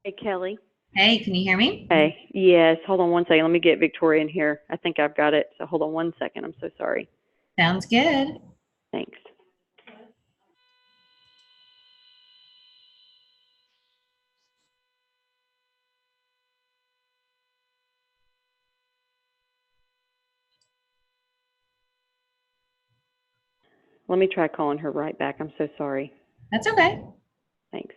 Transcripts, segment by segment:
Hey, Kelly. Hey, can you hear me? Hey, yes. Hold on one second. Let me get Victoria in here. I think I've got it. So hold on one second. I'm so sorry. Sounds good. Thanks. Let me try calling her right back. I'm so sorry. That's okay. Thanks.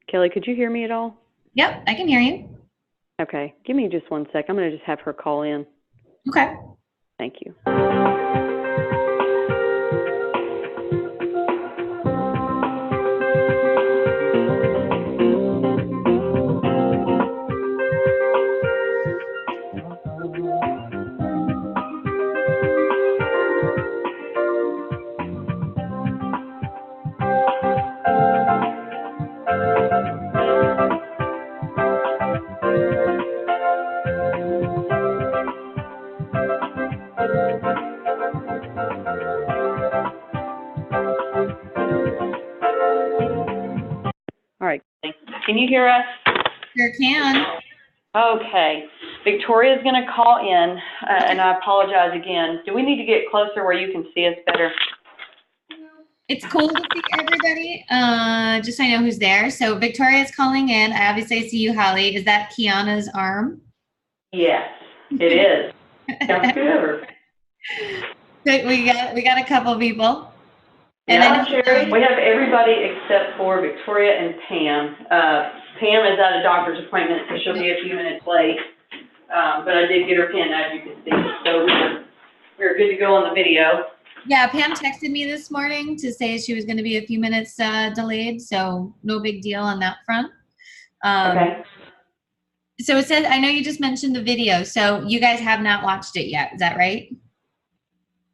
Kelly, could you hear me at all? Yep, I can hear you. Okay. Give me just one sec. I'm going to just have her call in. Okay. Thank you. All right. Can you hear us? Sure can. Okay. Victoria's going to call in, and I apologize again. Do we need to get closer where you can see us better? It's cool to see everybody. Just so I know who's there. So Victoria's calling in. I obviously see you, Holly. Is that Kiana's arm? Yes, it is. Sounds good. We got a couple people. And Yeah, Sherry, we have everybody except for Victoria and Pam. Pam is at a doctor's appointment, so she'll be a few minutes late. But I did get her pin, as you can see, so we're good to go on the video. Yeah, Pam texted me this morning to say she was going to be a few minutes delayed, so no big deal on that front. Okay. So it says, I know you just mentioned the video, so you guys have not watched it yet, is that right?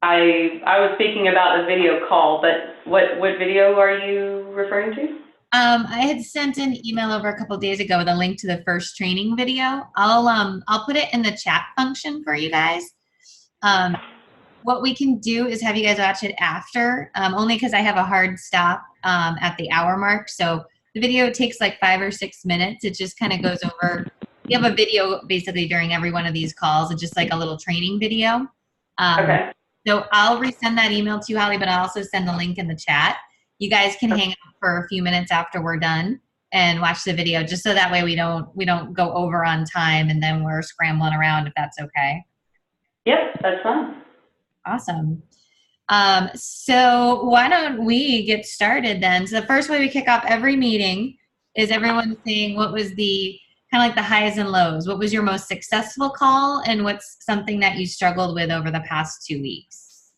I was speaking about the video call, but what video are you referring to? I had sent an email over a couple of days ago with a link to the first training video. I'll put it in the chat function for you guys. What we can do is have you guys watch it after, only because I have a hard stop at the hour mark. So the video takes like 5 or 6 minutes. It just kind of goes over. You have a video basically during every one of these calls. It's just like a little training video. Okay. So I'll resend that email to you, Holly, but I'll also send the link in the chat. You guys can hang out for a few minutes after we're done and watch the video, just so that way we don't go over on time and then we're scrambling around, if that's okay. Yep, that's fine. Awesome. So why don't we get started then? So the first way we kick off every meeting Is everyone saying what was the kind of like the highs and lows? What was your most successful call, and what's something that you struggled with over the past 2 weeks?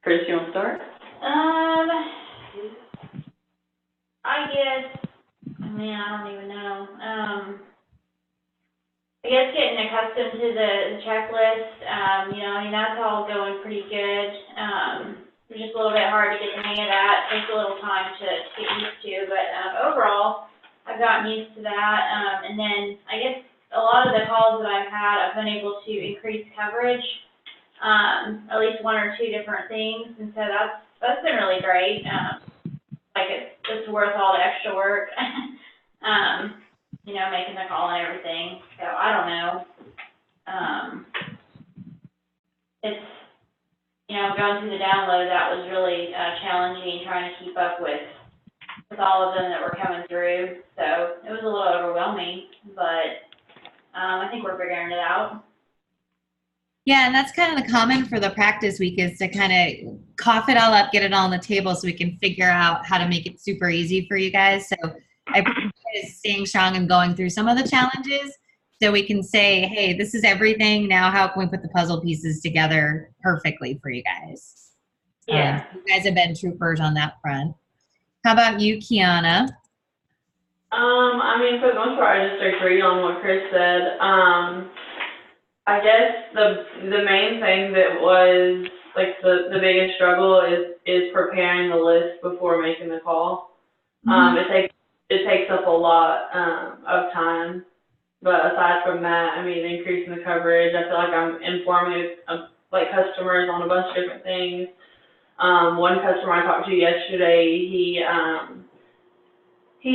Chris, you want to start? I guess, man, I don't even know. I guess getting accustomed to the checklist, that's all going pretty good. It's just a little bit hard to get the hang of that. It takes a little time to get used to, but overall, I've gotten used to that. And then I guess a lot of the calls that I've had, I've been able to increase coverage, at least one or two different things, and so that's been really great. Like it's worth all the extra work. Making the call and everything. So I don't know. It's, going through the download, that was really challenging, trying to keep up with all of them that were coming through. So it was a little overwhelming, but I think we're figuring it out. Yeah, and that's kind of the common for the practice week is to kind of cough it all up, get it all on the table so we can figure out how to make it super easy for you guys. So I appreciate staying strong and going through some of the challenges so we can say, hey, this is everything. Now how can we put the puzzle pieces together perfectly for you guys? Yeah. You guys have been troopers on that front. How about you, Kiana? For the most part, I just agree on what Chris said. I guess the main thing that was like the biggest struggle is preparing the list before making the call. It takes up a lot of time, but aside from that, increasing the coverage, I feel like I'm informing like customers on a bunch of different things. One customer I talked to yesterday, he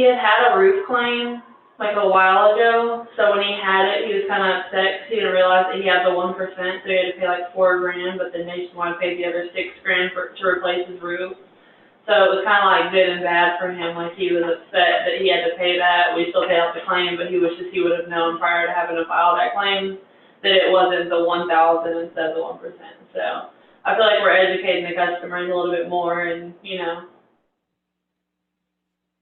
had a roof claim like a while ago, so when he had it, he was kind of upset because he didn't realize that he had the 1%, so he had to pay like $4,000, but then Nationwide paid the other $6,000 to replace his roof. So it was kind of like good and bad for him. Like he was upset that he had to pay that. We still paid out the claim, but he wishes he would have known prior to having to file that claim that it wasn't the 1,000 instead of the 1%. So I feel like we're educating the customers a little bit more, and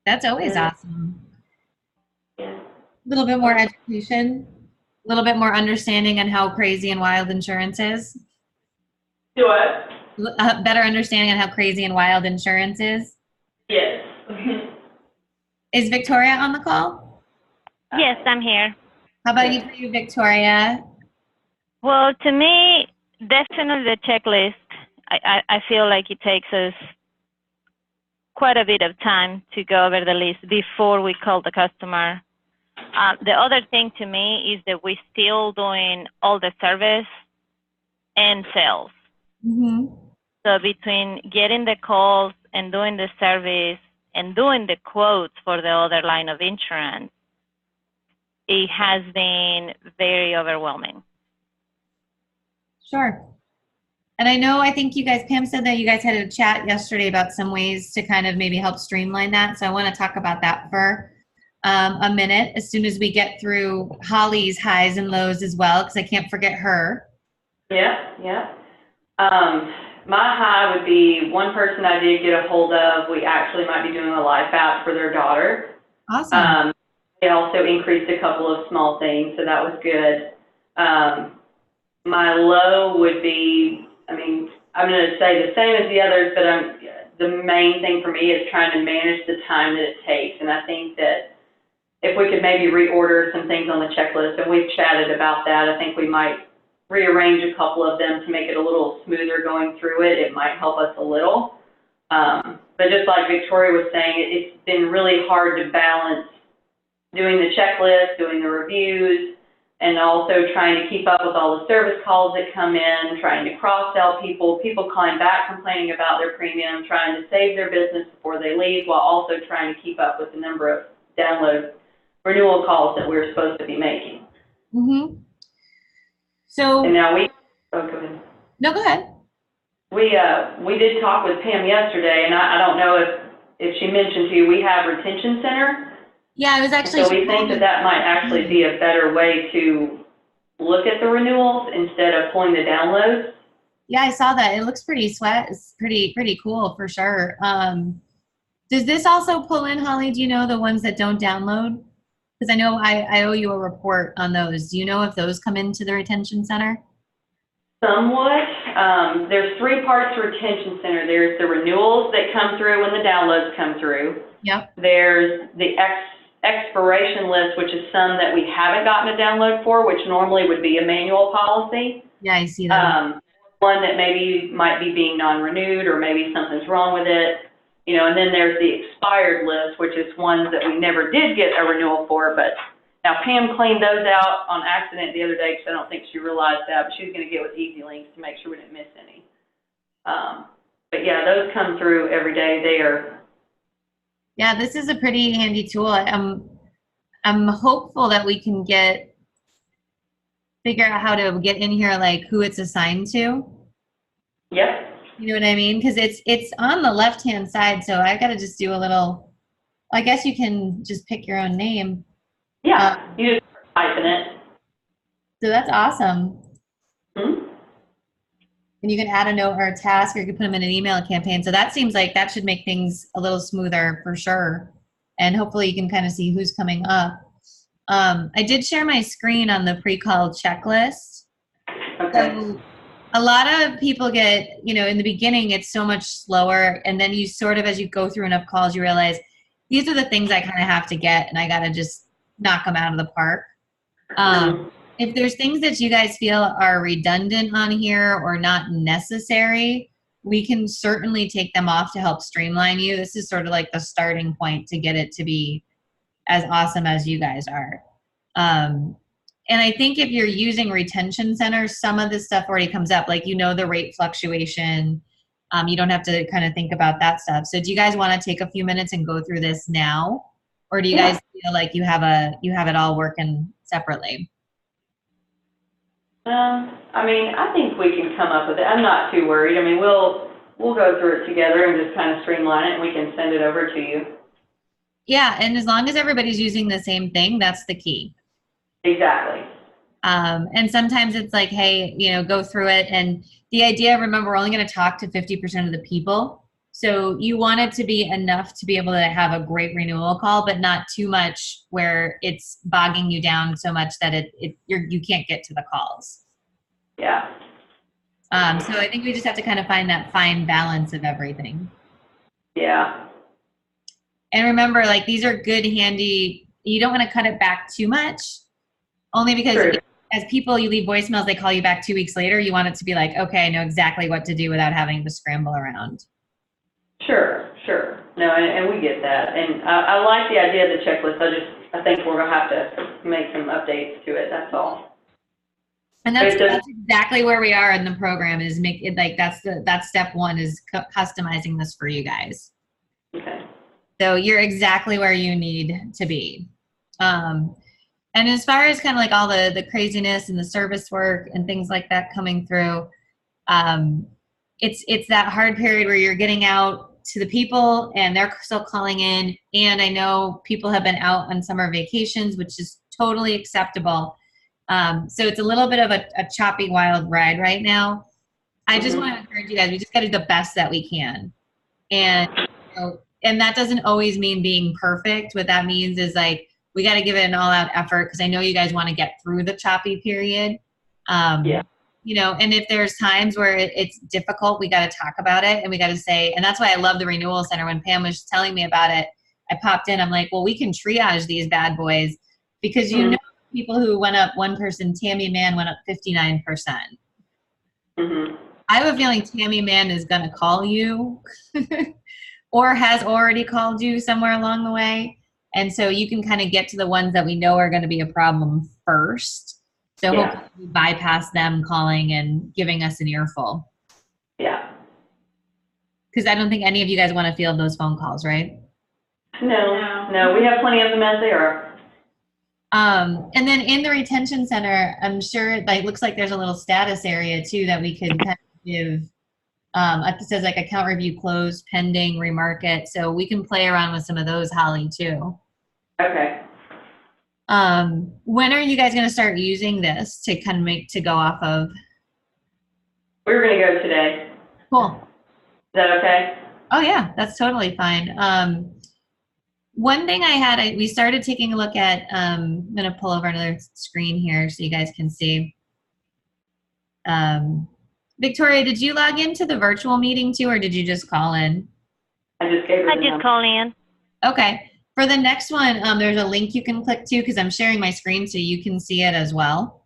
That's always awesome. Yeah. A little bit more education, a little bit more understanding on how crazy and wild insurance is. Do what? A better understanding on how crazy and wild insurance is. Yes. Is Victoria on the call? Yes, I'm here. How about you, Victoria? Well, to me, definitely the checklist. I feel like it takes us quite a bit of time to go over the list before we call the customer. The other thing to me is that we're still doing all the service and sales. Mm-hmm. So between getting the calls and doing the service and doing the quotes for the other line of insurance, it has been very overwhelming. Sure. And I think you guys, Pam said that you guys had a chat yesterday about some ways to kind of maybe help streamline that. So I want to talk about that for a minute as soon as we get through Holly's highs and lows as well, because I can't forget her. Yeah. My high would be one person I did get a hold of. We actually might be doing a life app for their daughter. Awesome. They also increased a couple of small things, so that was good. My low would be, I'm going to say the same as the others, but the main thing for me is trying to manage the time that it takes. And I think that if we could maybe reorder some things on the checklist, and we've chatted about that, I think we might rearrange a couple of them to make it a little smoother going through it. It might help us a little. But just like Victoria was saying, it's been really hard to balance doing the checklist, doing the reviews, and also trying to keep up with all the service calls that come in, trying to cross-sell people calling back complaining about their premium, trying to save their business before they leave, while also trying to keep up with the number of download renewal calls that we're supposed to be making. Mm-hmm. So. And now go ahead. No, go ahead. We did talk with Pam yesterday, and I don't know if she mentioned to you, we have retention center. Yeah, I was actually. So we think that might actually be a better way to look at the renewals instead of pulling the downloads. Yeah, I saw that. It looks pretty sweat. It's pretty cool for sure. Does this also pull in, Holly, do you know the ones that don't download? Because I know I owe you a report on those. Do you know if those come into the retention center? Somewhat. There's three parts to retention center. There's the renewals that come through when the downloads come through. Yep. There's the expiration list, which is some that we haven't gotten a download for, which normally would be a manual policy. Yeah, I see that. One that maybe might be being non-renewed or maybe something's wrong with it. You know, and then there's the expired list, which is ones that we never did get a renewal for, but now Pam cleaned those out on accident the other day because I don't think she realized that, but she was going to get with Easy Links to make sure we didn't miss any. But yeah, those come through every day. They are. Yeah, this is a pretty handy tool. I'm hopeful that we can figure out how to get in here, like who it's assigned to. Yep. You know what I mean? Because it's on the left-hand side, so I got to just do a little, I guess you can just pick your own name. Yeah, you just type in it. So that's awesome. Mm-hmm. And you can add a note or a task, or you can put them in an email campaign. So that seems like that should make things a little smoother for sure. And hopefully you can kind of see who's coming up. I did share my screen on the pre-call checklist. Okay. So a lot of people get, in the beginning, it's so much slower. And then you sort of, as you go through enough calls, you realize these are the things I kind of have to get, and I got to just knock them out of the park. If there's things that you guys feel are redundant on here or not necessary, we can certainly take them off to help streamline you. This is sort of like the starting point to get it to be as awesome as you guys are. And I think if you're using retention centers, some of this stuff already comes up, like, the rate fluctuation. You don't have to kind of think about that stuff. So do you guys want to take a few minutes and go through this now? Or do you guys feel like you have it all working separately? I think we can come up with it. I'm not too worried. We'll go through it together and just kind of streamline it, and we can send it over to you. Yeah, and as long as everybody's using the same thing, that's the key. Exactly. And sometimes it's like, hey, go through it. And the idea, remember, we're only going to talk to 50% of the people. So you want it to be enough to be able to have a great renewal call, but not too much where it's bogging you down so much that you can't get to the calls. Yeah. So I think we just have to kind of find that fine balance of everything. Yeah. And remember, like, these are good, handy, you don't want to cut it back too much, only because True. as people, you leave voicemails, they call you back 2 weeks later, you want it to be like, okay, I know exactly what to do without having to scramble around. Sure. No, and we get that. And I like the idea of the checklist. I think we're going to have to make some updates to it, that's all. And that's exactly where we are in the program, is make it like, that's step one, is customizing this for you guys. Okay. So you're exactly where you need to be. And as far as kind of like all the craziness and the service work and things like that coming through, it's that hard period where you're getting out to the people and they're still calling in. And I know people have been out on summer vacations, which is totally acceptable. So it's a little bit of a choppy, wild ride right now. I just want to encourage you guys, we just got to do the best that we can. And, and that doesn't always mean being perfect. What that means is, like, we got to give it an all-out effort, because I know you guys want to get through the choppy period. And if there's times where it's difficult, we got to talk about it, and we got to say, and that's why I love the renewal center. When Pam was telling me about it, I popped in, I'm like, well, we can triage these bad boys, because people who went up 1%, Tammy Mann went up 59%. I have a feeling Tammy Mann is going to call you or has already called you somewhere along the way. And so you can kind of get to the ones that we know are going to be a problem first. So hopefully we bypass them calling and giving us an earful. Yeah. Because I don't think any of you guys want to field those phone calls, right? No, we have plenty of them as they are. And then in the retention center, I'm sure it looks like there's a little status area too that we could kind of give. It says like account review closed, pending, remarket. So we can play around with some of those, Holly, too. Okay. When are you guys going to start using this to kind of to go off of? We're going to go today. Cool. Is that okay? Oh yeah, that's totally fine. One thing we started taking a look at, I'm going to pull over another screen here so you guys can see. Victoria, did you log into the virtual meeting too, or did you just call in? I just gave her I the just number. call in. Okay. For the next one, there's a link you can click to because I'm sharing my screen so you can see it as well.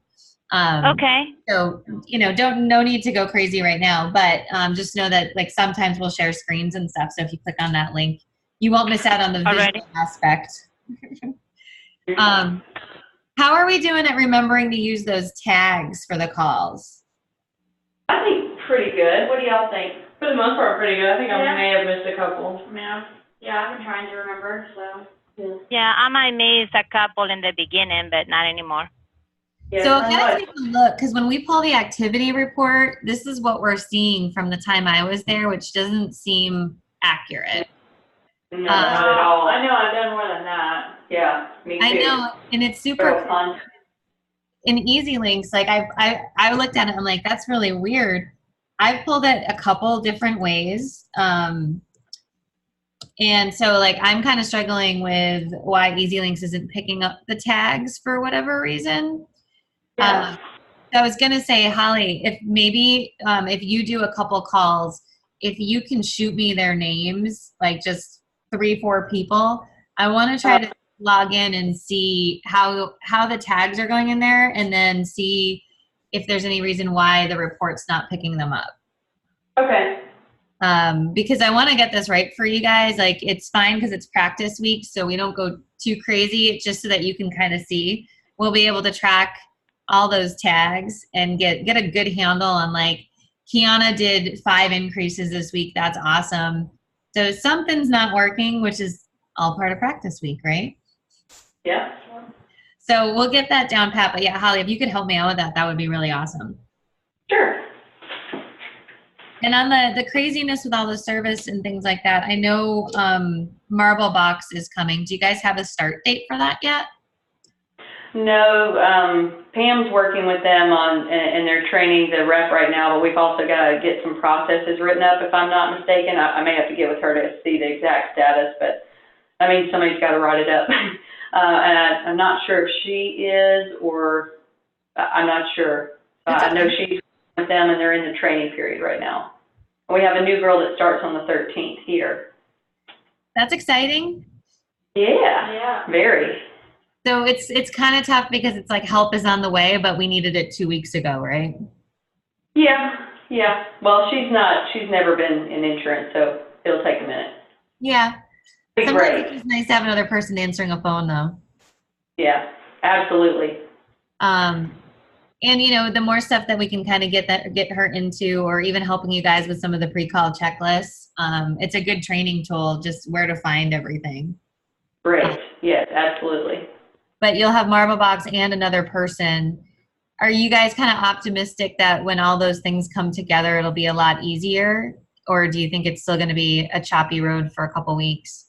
Okay. So, no need to go crazy right now, but just know that like sometimes we'll share screens and stuff. So if you click on that link, you won't miss out on the visual Alrighty. aspect. How are we doing at remembering to use those tags for the calls? I think pretty good. What do y'all think? For the most part, pretty good. I think Yeah. I may have missed a couple. Yeah, I've been trying to remember, so. Yeah, I might miss a couple in the beginning, but not anymore. Yeah, So I I know gotta take a look because when we pull the activity report, this is what we're seeing from the time I was there, which doesn't seem accurate. No, not at all. I know I've done more than that. Yeah, me too. I know, and it's Several super times. in Easy Links. Like I looked at it, I'm like, that's really weird. I've pulled it a couple different ways. And so like I'm kind of struggling with why Easy Links isn't picking up the tags for whatever reason. Yeah. I was gonna say, Holly, if maybe if you do a couple calls, if you can shoot me their names, like just 3-4 people, I want to try to log in and see how the tags are going in there, and then see if there's any reason why the report's not picking them up. Okay. Because I want to get this right for you guys. Like it's fine because it's practice week, so we don't go too crazy. It's just so that you can kind of see. We'll be able to track all those tags and get a good handle on like Kiana did 5 increases this week. That's awesome. So something's not working, which is all part of practice week, right? Yeah. So we'll get that down pat. But yeah, Holly, if you could help me out with that, that would be really awesome. Sure. And on the craziness with all the service and things like that, I know Marble Box is coming. Do you guys have a start date for that yet? No, Pam's working with them on, and they're training the rep right now, but we've also got to get some processes written up, if I'm not mistaken. I may have to get with her to see the exact status, but I mean, somebody's got to write it up. And I'm not sure if she is, or I'm not sure. I know she's with them and they're in the training period right now. And we have a new girl that starts on the 13th here. That's exciting. Yeah, very. So it's kind of tough because it's like help is on the way, but we needed it 2 weeks ago, right? Yeah. Well, she's never been in insurance, so it'll take a minute. Yeah. Be Sometimes great. it's just nice to have another person answering a phone though. Yeah, absolutely. And the more stuff that we can kind of get her into, or even helping you guys with some of the pre-call checklists, it's a good training tool, just where to find everything. Great. Yes, absolutely. But you'll have Marble Box and another person. Are you guys kind of optimistic that when all those things come together, it'll be a lot easier? Or do you think it's still going to be a choppy road for a couple weeks?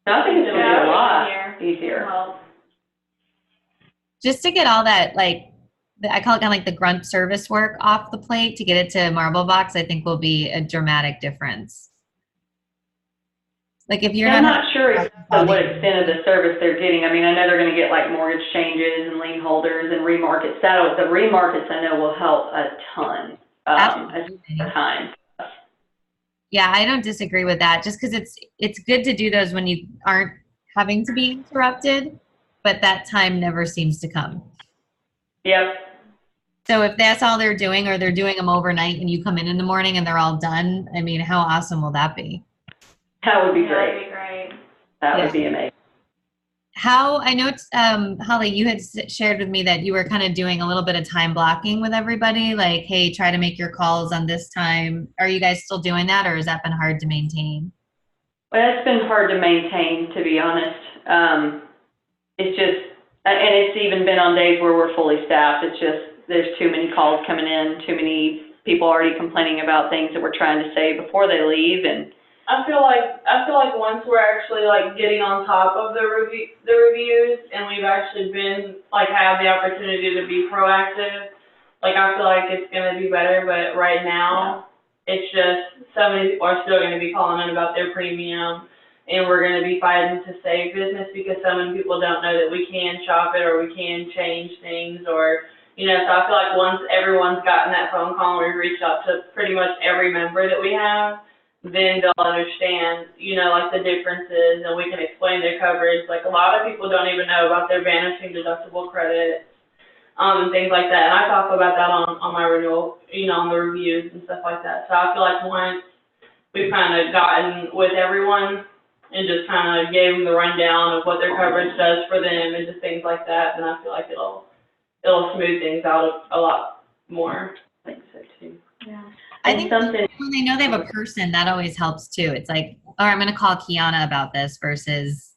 No, I think it's going to be a lot easier. Well, Just to get all that, like, I call it kind of like the grunt service work off the plate to get it to Marble Box, I think will be a dramatic difference. Like if you're I'm not sure exactly what extent of the service they're getting. I mean, I know they're going to get like mortgage changes and lien holders and remarkets. The remarkets I know will help a ton as time. Yeah, I don't disagree with that. Just because it's good to do those when you aren't having to be interrupted, but that time never seems to come. Yep. So if that's all they're doing, or they're doing them overnight and you come in the morning and they're all done, I mean, how awesome will that be? That would be yeah, great. that'd be great. That Yeah. would be amazing. I know it's, Holly, you had shared with me that you were kind of doing a little bit of time blocking with everybody, like, hey, try to make your calls on this time. Are you guys still doing that, or has that been hard to maintain? Well, it's been hard to maintain, to be honest. It's just, and it's even been on days where we're fully staffed. It's just, there's too many calls coming in, too many people already complaining about things that we're trying to say before they leave, and I feel like once we're actually like getting on top of the reviews, and we've actually been like have the opportunity to be proactive, like I feel like it's gonna be better. But right now, It's just so many people are still gonna be calling in about their premium, and we're gonna be fighting to save business because so many people don't know that we can shop it or we can change things or, you know, so I feel like once everyone's gotten that phone call and we've reached out to pretty much every member that we have, then they'll understand, you know, like the differences and we can explain their coverage. Like a lot of people don't even know about their vanishing deductible credit, and things like that. And I talk about that on my renewal, you know, on the reviews and stuff like that. So I feel like once we've kind of gotten with everyone and just kind of gave them the rundown of what their coverage does for them and just things like that, then I feel like it'll smooth things out a lot more. I think so too. Yeah. I And think something, when they know they have a person, that always helps too. It's like, all right, I'm going to call Kiana about this versus.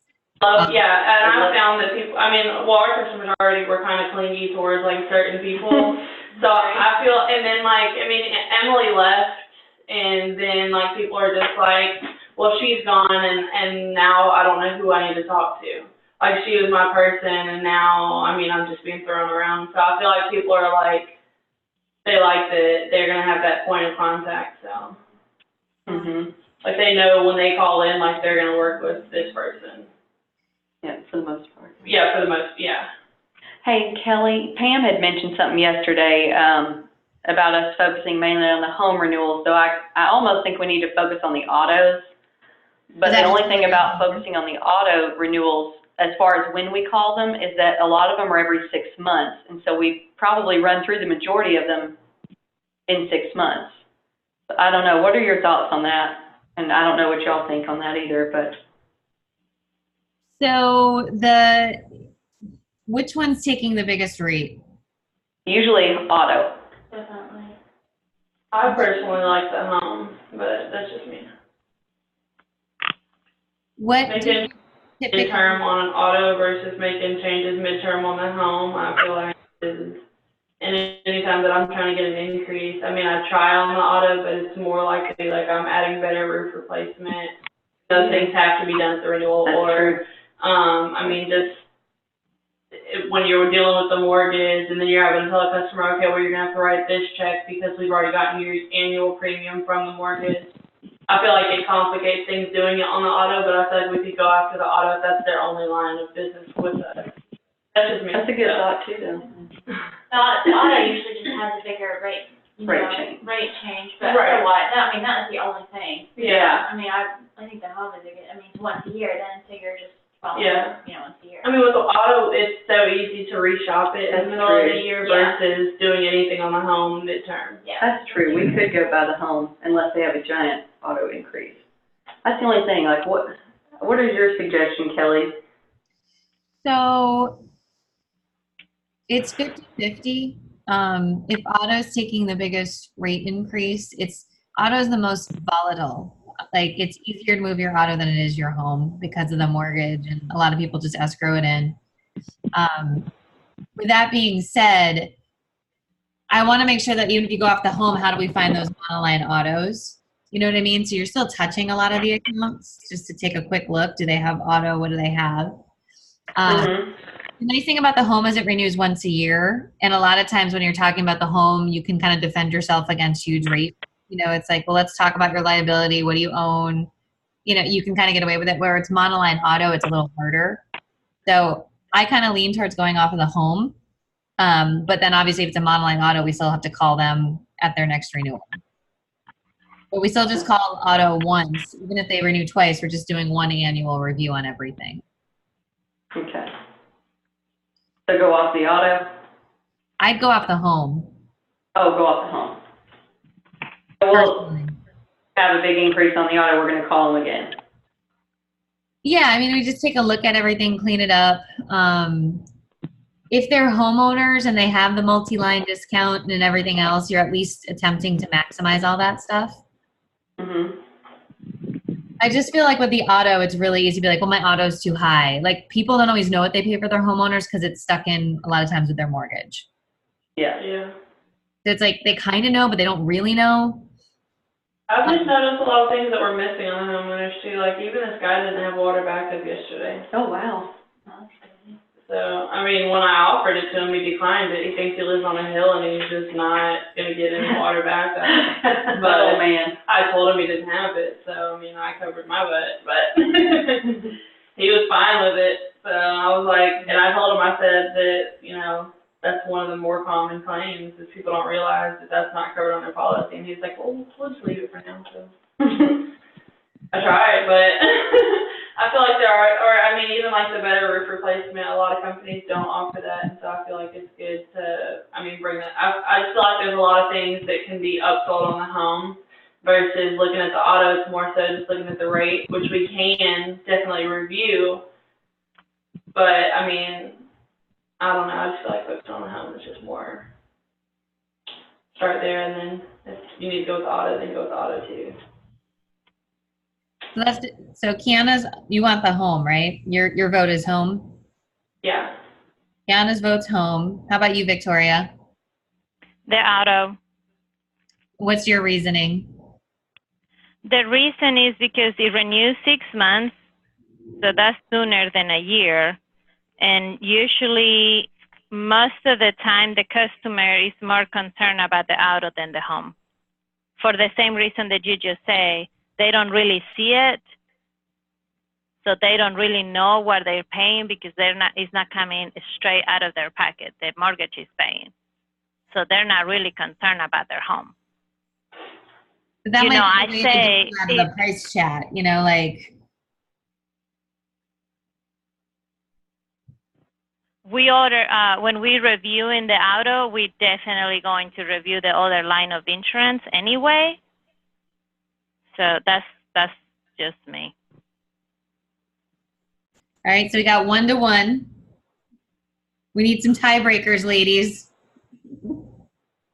Yeah, and I found that people, I mean, well, our customers already were kind of clingy towards like certain people. So I feel, and then like, I mean, Emily left and then like people are just like, well, she's gone and now I don't know who I need to talk to. Like she was my person and now, I mean, I'm just being thrown around. So I feel like people are like, they like that they're going to have that point of contact, so. Like they know when they call in, like they're going to work with this person. yeah, for the most part. Yeah, for the most, yeah. Hey, Kelly, Pam had mentioned something yesterday, about us focusing mainly on the home renewals, so I almost think we need to focus on the autos. But Is that the only just thing what you're about thinking? focusing on the auto renewals, as far as when we call them, is that a lot of them are every 6 months, and so we probably run through the majority of them in 6 months. I don't know, what are your thoughts on that? And I don't know what y'all think on that either, but. So which one's taking the biggest rate? Usually auto. Definitely. I personally like the home, but that's just me. What do you Making typically? midterm on an auto versus making changes midterm on the home, I feel like is, and anytime that I'm trying to get an increase, I mean, I try on the auto, but it's more likely like I'm adding better roof replacement. Those things have to be done at the renewal That's or, true. I mean, just when you're dealing with the mortgage and then you're having to tell a customer, okay, well, you're gonna have to write this check because we've already gotten your annual premium from the mortgage. I feel like it complicates things doing it on the auto, but I feel like we could go after the auto if that's their only line of business with us. That's just me. That's a good thought too, though. The auto usually just has a bigger rate, you Rate know, change. rate change, but Right. otherwise, I mean, that is the only thing. Yeah. I mean, I think the home is a good, I mean, once a year, then figure just follow, Yeah. you know, once a year. I mean, with the auto, it's so easy to reshop it in That's the middle of the true. year Yeah. versus doing anything on the home midterm. Yeah. That's true, we could go by the home unless they have a giant auto increase. That's the only thing, like what is your suggestion, Kelly? So it's 50-50. If auto's taking the biggest rate increase, auto's the most volatile. Like it's easier to move your auto than it is your home because of the mortgage, and a lot of people just escrow it in. With that being said, I want to make sure that even if you go off the home, how do we find those monoline autos? You know what I mean? So you're still touching a lot of the accounts just to take a quick look. Do they have auto? What do they have? The nice thing about the home is it renews once a year. And a lot of times when you're talking about the home, you can kind of defend yourself against huge rate. You know, it's like, well, let's talk about your liability. What do you own? You know, you can kind of get away with it. Where it's monoline auto, it's a little harder. So I kind of lean towards going off of the home. But then obviously if it's a monoline auto, we still have to call them at their next renewal. But we still just call auto once. Even if they renew twice, we're just doing one annual review on everything. Okay. So go off the auto? I'd go off the home. Oh, go off the home. So we'll Personally. have a big increase on the auto, we're gonna call them again. Yeah, I mean, we just take a look at everything, clean it up. If they're homeowners and they have the multi-line discount and everything else, you're at least attempting to maximize all that stuff. I just feel like with the auto, it's really easy to be like, well, my auto's too high. Like people don't always know what they pay for their homeowners because it's stuck in a lot of times with their mortgage. Yeah. Yeah. So it's like they kind of know, but they don't really know. I've just noticed a lot of things that were missing on the homeowners too. Like even this guy didn't have water backup yesterday. Oh, wow. So, I mean, when I offered it to him, he declined it. He thinks he lives on a hill and he's just not gonna get any water back. Oh, But man. I told him he didn't have it, so, I mean, I covered my butt, but he was fine with it. So I was like, and I told him, I said that, you know, that's one of the more common claims, is people don't realize that that's not covered on their policy. And he's like, well, we'll just leave it for now, so. I tried, but I feel like there are, or I mean, even like the better roof replacement, a lot of companies don't offer that, and so I feel like it's good to, I mean, bring that. I just feel like there's a lot of things that can be upsold on the home versus looking at the auto. It's more so just looking at the rate, which we can definitely review. But I mean, I don't know. I just feel like focusing on the home is just more. Start there, and then if you need to go with the auto, then go with the auto too. So Kiana's, you want the home, right? Your vote is home. Yeah. Kiana's vote's home. How about you, Victoria? The auto. What's your reasoning? The reason is because it renews 6 months, so that's sooner than a year. And usually, most of the time, the customer is more concerned about the auto than the home. For the same reason that you just say, they don't really see it, so they don't really know what they're paying because it's not coming straight out of their pocket. The mortgage is paying, so they're not really concerned about their home. But that You might know, be I a way to say get out of the price chat, you know, like. We order, when we review in the auto, we're definitely going to review the other line of insurance anyway. So that's just me. All right, so we got 1-1. We need some tiebreakers, ladies.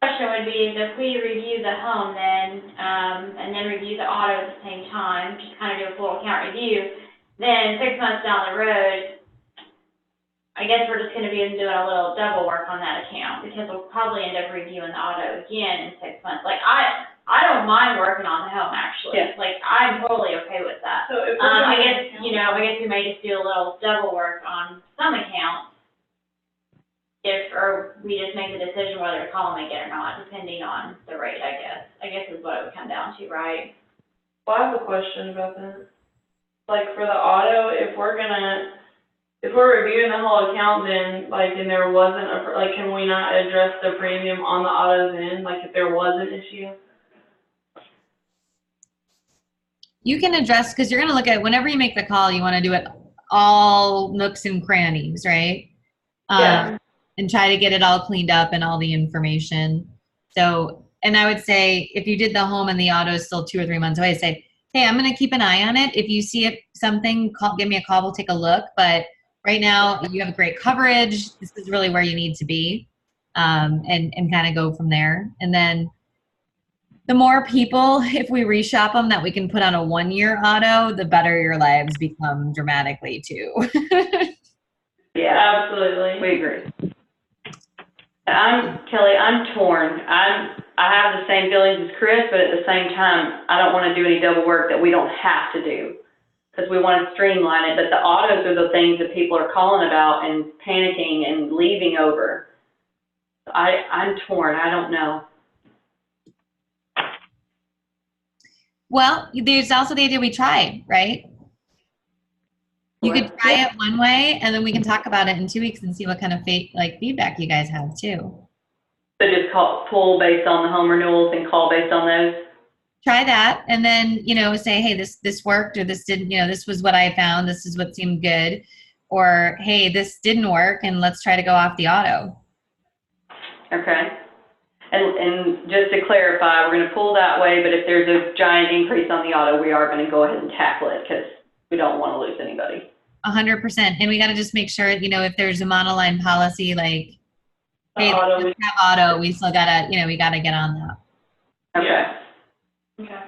Question would be, if we review the home then, and then review the auto at the same time, just kind of do a full account review, then 6 months down the road, I guess we're just gonna be doing a little double work on that account, because we'll probably end up reviewing the auto again in 6 months. Like, I don't mind working on the home, actually. Yeah. Like, I'm totally okay with that. So if I guess, you know, we may just do a little double work on some accounts, or we just make the decision whether to call them again or not, depending on the rate, I guess. I guess is what it would come down to, right? Well, I have a question about that. Like for the auto, if we're reviewing the whole account, then like, and there wasn't like, can we not address the premium on the auto then? Like if there was an issue? You can address, because you're going to look at, whenever you make the call, you want to do it all nooks and crannies, right? Yeah. And try to get it all cleaned up and all the information. So, and I would say if you did the home and the auto is still 2 or 3 months away, say, hey, I'm going to keep an eye on it. If you see something, give me a call, we'll take a look. But right now you have great coverage. This is really where you need to be, and kind of go from there. And then the more people, if we reshop them, that we can put on a 1-year auto, the better your lives become dramatically too. Yeah, Absolutely. we agree. Kelly, I'm torn. I have the same feelings as Chris, but at the same time, I don't want to do any double work that we don't have to do, because we want to streamline it. But the autos are the things that people are calling about and panicking and leaving over. I'm torn. I don't know. Well, there's also the idea we try, right? You could try it one way, and then we can talk about it in 2 weeks and see what kind of feedback you guys have too. So just pull based on the home renewals and call based on those? Try that, and then, you know, say, hey, this worked, or this didn't, you know, this was what I found, this is what seemed good, or hey, this didn't work, and let's try to go off the auto. Okay. And just to clarify, we're going to pull that way, but if there's a giant increase on the auto, we are going to go ahead and tackle it, because we don't want to lose anybody. 100%. And we got to just make sure, you know, if there's a monoline policy, like, hey, Auto, we have auto, we still got to, you know, we got to get on that. Okay. Yeah. Okay.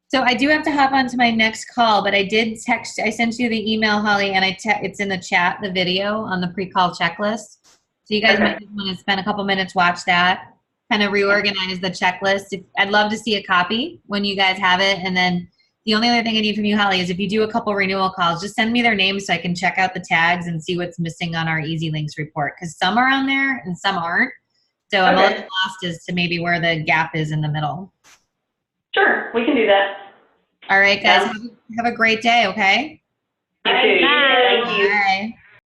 So I do have to hop on to my next call, but I did I sent you the email, Holly, and it's in the chat, the video on the pre-call checklist. So you guys Okay. might just want to spend a couple minutes, watch that, kind of reorganize the checklist. I'd love to see a copy when you guys have it. And then The only other thing I need from you, Holly, is if you do a couple renewal calls, just send me their names so I can check out the tags and see what's missing on our Easy Links report. Because some are on there and some aren't. So I'm a Okay. little lost as to maybe where the gap is in the middle. Sure, we can do that. All right, guys, Yeah. have a great day, okay? You too. Bye. Thank you. Bye.